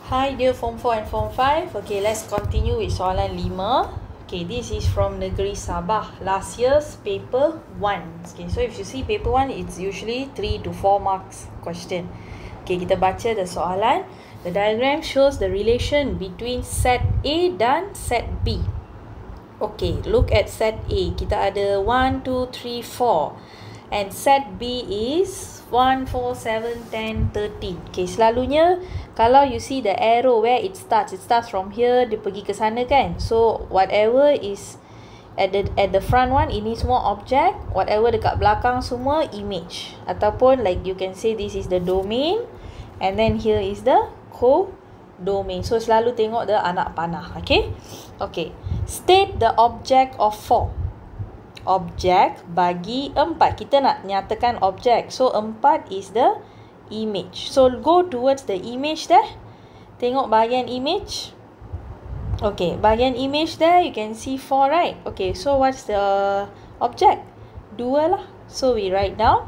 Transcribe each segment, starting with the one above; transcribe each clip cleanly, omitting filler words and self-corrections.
Hi dear Form 4 and Form 5. Okay, let's continue with soalan 5. Okay, this is from Negeri Sabah. Last year's paper 1. Okay, so if you see paper 1, it's usually 3 to 4 marks question. Okay, kita baca the soalan. The diagram shows the relation between set A dan set B. Okay, look at set A. Kita ada 1, 2, 3, 4. And set B is 1, 4, 7, 10, 13. Okay, selalunya kalau you see the arrow where it starts from here, dia pergi ke sana kan. So whatever is at the front one, ini semua object. Whatever dekat belakang semua image. Ataupun like you can say this is the domain, and then here is the co-domain. So selalu tengok the anak panah. Okay. Okay. State the object of 4. Objek bagi 4. Kita nak nyatakan objek. So 4 is the image. So go towards the image there. Tengok bahagian image. Okay, bahagian image there you can see 4, right? Okay, so what's the object? 2 lah. So we write down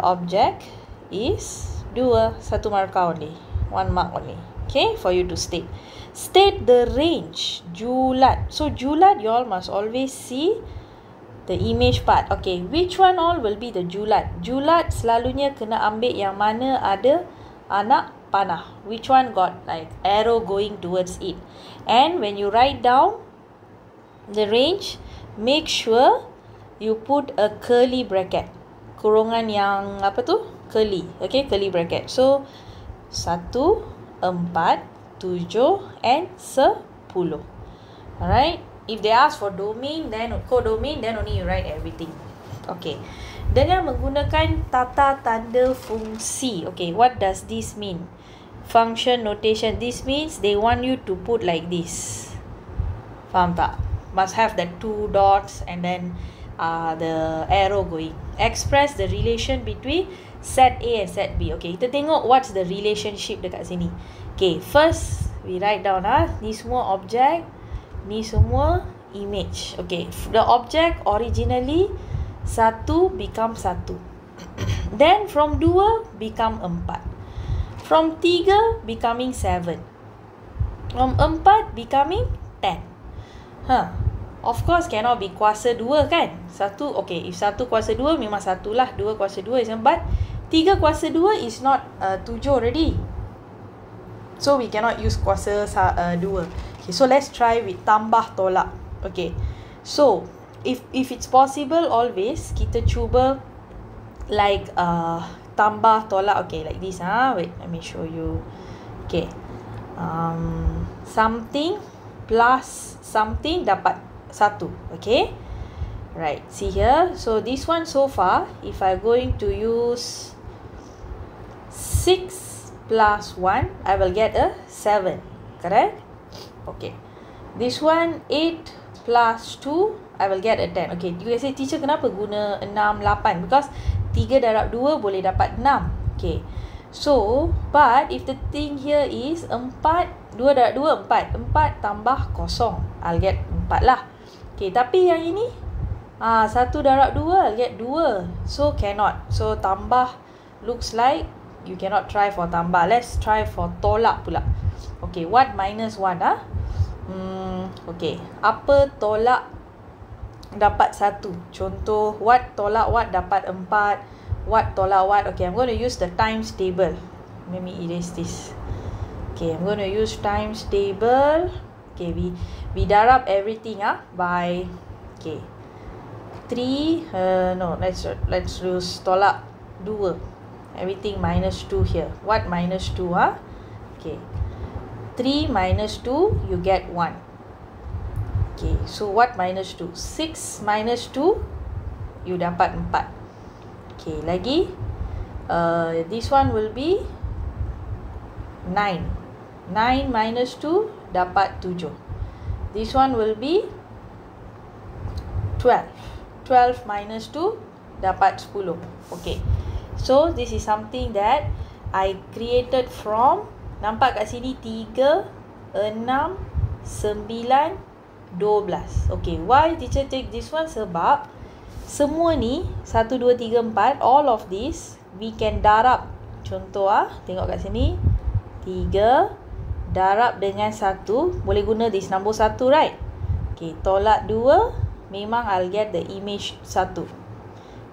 object is 2. 1 markah only. 1 mark only. Okay, for you to state. State the range. Julat. So julat you all must always see the image part. Okay, which one all will be the julat? Julat selalunya kena ambil yang mana ada anak panah. Which one got like arrow going towards it. And when you write down the range, make sure you put a curly bracket. Kurungan yang apa tu? Curly. Okay, curly bracket. So 1, 4, 7 and 10. Alright. If they ask for domain, then codomain, then only you write everything. Okay. Dengan menggunakan tata tanda fungsi. Okay, what does this mean? Function notation. This means they want you to put like this. Faham tak? Must have the 2 dots and then the arrow going. Express the relation between set A and set B. Okay, kita tengok what's the relationship dekat sini. Okay, first we write down ni semua object, ni semua image. Okay, the object originally 1 become 1. Then from 2 become 4. From 3 becoming 7. From 4 becoming 10. Of course cannot be kuasa 2 kan? 1, okay, if 1 kuasa 2 memang 1 lah. 2 kuasa 2 is 4. 3 kuasa 2 is not 7 already. So we cannot use kuasa 2. Okay, so let's try with tambah tolak. Okay, so if it's possible, always kita cuba like tambah tolak. Okay, like this. Wait, let me show you. Okay, something plus something dapat 1. Okay, right, see here. So this one so far, if I'm going to use 6 plus 1, I will get a 7. Correct? Okay. This one 8 plus 2, I will get a 10. Okay, you guys say, teacher kenapa guna 6, 8? Because 3 darab 2 boleh dapat 6. Okay. So, but if the thing here is 4, 2 darab 2, 4. 4 tambah kosong, I'll get 4 lah. Okay, tapi yang ini 1 darab 2, I'll get 2. So, cannot. So, tambah looks like you cannot try for tambah. Let's try for tolak pula. Okay, what minus 1? Okay, apa tolak dapat 1? Contoh, what tolak what dapat 4? What tolak what? Okay, I'm going to use the times table. Let me erase this. Okay, I'm going to use times table. Okay, we darab everything by, okay, 3, no, let's use tolak 2. Everything minus 2 here. What minus 2? Okay, 3 minus 2, you get 1. Okay, so what minus 2? 6 minus 2, you dapat 4. Okay, lagi. This one will be 9. 9 minus 2, dapat 7. This one will be 12. 12 minus 2, dapat 10. Okay. So, this is something that I created from, nampak kat sini 3, 6, 9, 12. Okay, why teacher take this one? Sebab semua ni 1, 2, 3, 4, all of this we can darab. Contoh tengok kat sini 3 darab dengan 1. Boleh guna this number 1, right? Okay, tolak 2. Memang I'll get the image 1.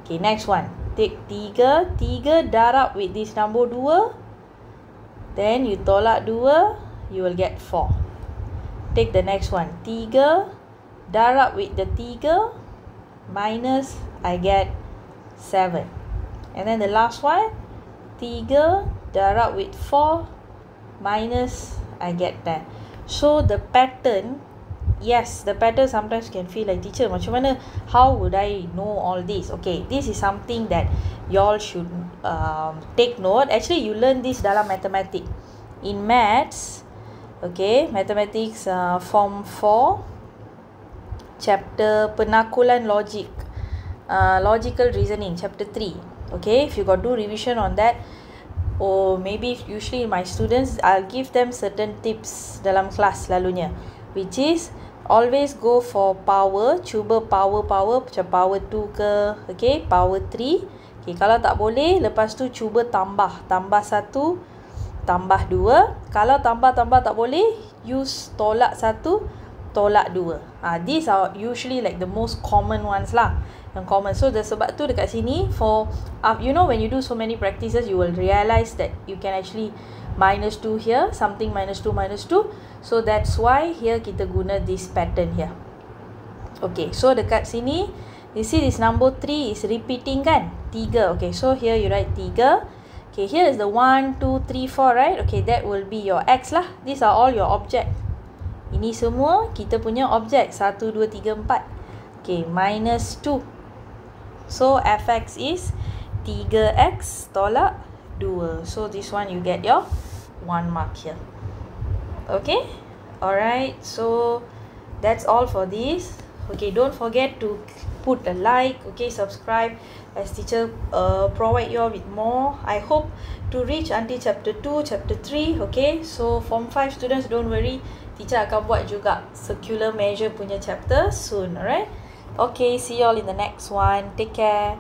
Okay, next one. Take 3. 3 darab with this number 2. Then you tolak 2. You will get 4. Take the next one. 3 darab with the 3. Minus, I get 7. And then the last one, 3 darab with 4 minus, I get 10. So the pattern, yes, the pattern sometimes can feel like, teacher, macam mana, how would I know all this? Okay, this is something that y'all should take note. Actually, you learn this dalam mathematics. In maths, okay, mathematics form 4, chapter penakulan logic, logical reasoning, chapter 3. Okay, if you got do revision on that, or maybe usually my students, I'll give them certain tips dalam kelas selalunya, which is always go for power. Cuba power macam power 2 ke, okay, power 3. Okay, kalau tak boleh, lepas tu cuba tambah 1, tambah 2. Kalau tambah tak boleh, use tolak 1, tolak 2. These are usually like the most common ones lah. Yang common. So sebab tu dekat sini, for you know, when you do so many practices, you will realize that you can actually minus 2 here, something minus 2. So that's why here kita guna this pattern here. Okay, so dekat sini, you see this number 3 is repeating kan? 3. Okay, so here you write 3. Okay, here is the 1, 2, 3, 4, right? Okay, that will be your x lah. These are all your object. Ini semua kita punya objek. 1, 2, 3, 4. Okay, minus 2. So fx is 3x tolak 2. So this one you get your 1 mark here. Okay, alright, so that's all for this. Okay, don't forget to put a like, okay, subscribe, as teacher provide you all with more. I hope to reach until chapter 2, chapter 3. Okay, so form 5 students, don't worry, teacher akan buat juga circular measure punya chapter soon. Alright, okay, see you all in the next one. Take care.